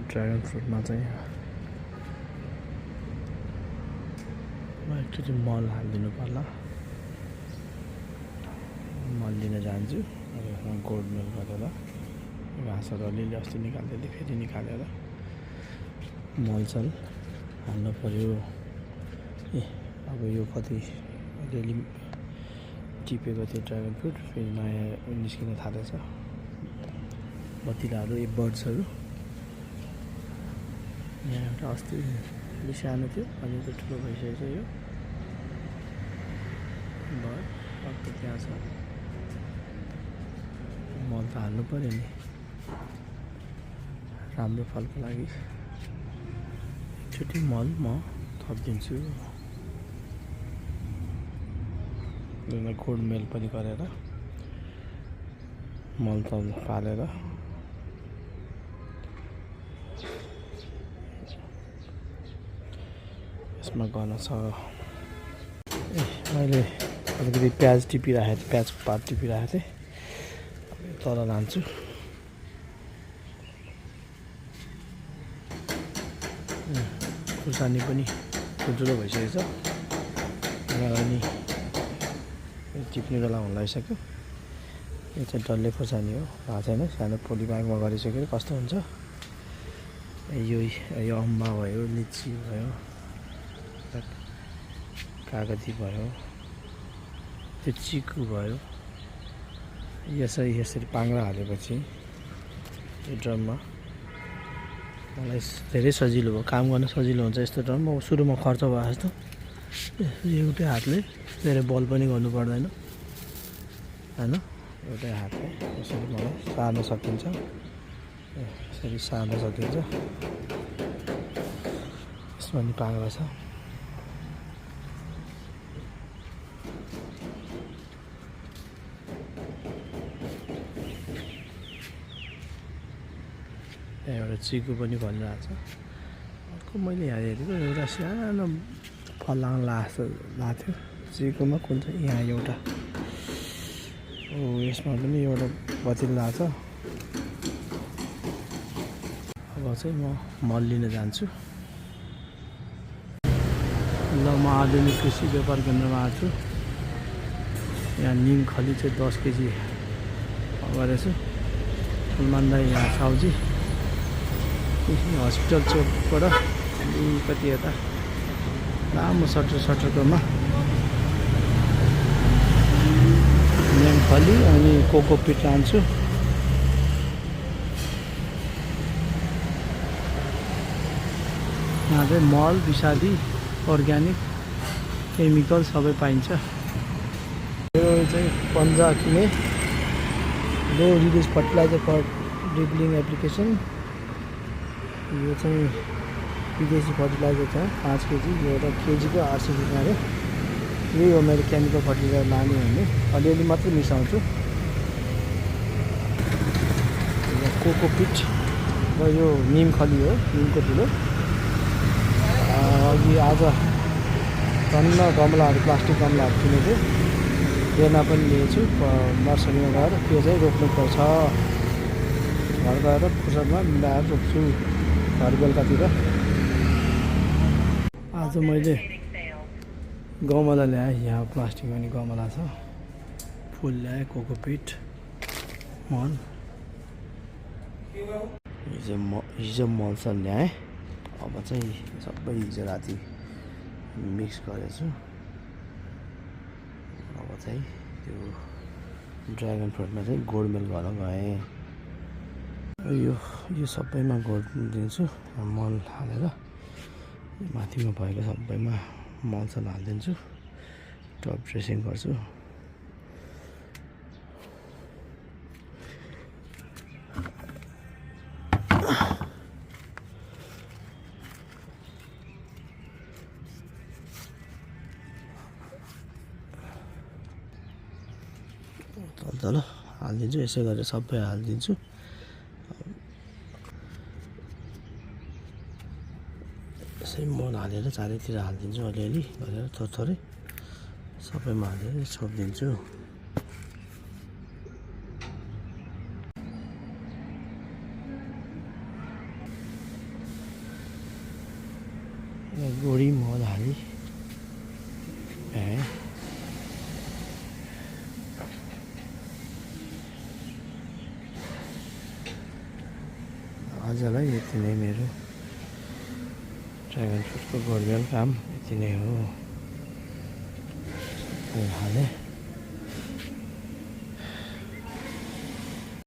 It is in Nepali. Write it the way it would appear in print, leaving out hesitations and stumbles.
ड्रागन फ्रुटमा चाहिँ म एकचोटि मल हालिदिनु पर्ला। मल लिन जान्छु। यसमा गोड मेल गरेर घाँसहरू अलिअलि अस्ति निकाल्दै थिएँ, फेरि निकालेर मलसल हाल्नु पर्यो। अब यो कति अलिअलि टिपेको थियो ड्रागन फ्रुट, फेरि नयाँ निस्किन थालेछ बतिलाहरू, बर्ड्सहरू। यहाँ एउटा अस्ति अलि सानो थियो, अहिले त ठुलो भइसकेको छ यो बर्ड। अर्को त्यहाँ छ। मल त हाल्नु पर्यो नि राम्रो फलको लागि। एकचोटि मल म थपिदिन्छु। गोड मेल पनि गरेर मल तल पालेर यसमा गर्न छ। मैले अलिकति प्याज टिपिराखेको थिएँ, प्याजको पात टिपिराखेको थिएँ, तल लान्छु। खुर्सानी पनि ठुल्ठुलो भइसकेको छ, अनि टिप्ने बेला हुन लागिसक्यो। यो चाहिँ डल्ले खुर्सानी हो, थाहा छैन, सानो पोलिब्यागमा गरिसकेर कस्तो हुन्छ। यो अम्बा भयो, लिची भयो, कागती भयो, त्यो चिकु भयो। यसरी पाङ्ग्रा हालेपछि यो ड्रममा मलाई धेरै सजिलो भयो, काम गर्न सजिलो हुन्छ यस्तो ड्रम। अब सुरुमा खर्च भयो जस्तो एउटै हातले धेरै बल पनि गर्नु पर्दैन हैन, एउटै हातले यसरी मलाई सार्न सकिन्छ। यसरी सार्न सकिन्छ। यसमा नि पाङ्ग्रा छ। यहाँ एउटा चिकु पनि भनिरहेको छ। अर्को मैले यहाँ हेरेको एउटा सानो फलाङ लाग्छ थियो चिकुमा, कुन चाहिँ यहाँ एउटा यसमा पनि एउटा बचिल्ला छ। अब चाहिँ म मल लिन जान्छु। ल म आधुनिक कृषि व्यापार केन्द्रमा आएको छु। यहाँ निम खली चाहिँ 10 केजी गरेको छु। सलमान दाई यहाँ साउजी हस्पिटल चोकबाट कति यता लामो सटरकोमा निम खली अनि कोकोपिट लान्छु। यहाँ चाहिँ मल, विषादी, अर्ग्यानिक, केमिकल सबै पाइन्छ। यो चाहिँ पन्जा किने लो रिलिज फर्टिलाइजर फर ड्रिबलिङ एप्लिकेसन। यो चाहिँ विदेशी फर्टिलाइजर छ 5 केजी। यो एउटा केजीको 800 रुपियाँ अरे। यही हो मेरो केमिकल फर्टिलाइजर लाने भने अलिअलि मात्रै मिसाउँछु। कोकोपिट र यो निम खली हो, निमको ठुलो। अघि आज टन्न गमलाहरू, प्लास्टिक गमलाहरू किनेको थिएँ, हेर्न पनि लिएछु नर्सरीमा गएर। त्यो चाहिँ रोप्नुपर्छ, घर गएर फुर्सदमा मिलाएर रोप्छु घर बेलुकातिर। आज मैले गमला ल्याएँ, यहाँ प्लास्टिकमा नि गमला छ, फुल ल्याएँ, कोकोपिट, मल। हिजो मलसल ल्याएँ। अब चाहिँ सबै हिजो राति मिक्स गरेछु। अब चाहिँ त्यो ड्रागन फ्रुटमा चाहिँ गोडमेल गर्न गएँ। यो सबैमा गोड दिन्छु मल हालेर। माथिमा भएको सबैमा मलसल हालिदिन्छु, टप ड्रेसिङ गर्छु। ल हालिदिन्छु, यसै गरेर सबै हालिदिन्छु। यसै मल हालेर चारैतिर हालिदिन्छु, अलिअलि गरेर थोरै सबैमा हालेर छोपिदिन्छु। गोडी मध हाली आजलाई यति नै मेरो ड्रागन फ्रुटको गोडमेल काम यति नै हो हालेँ।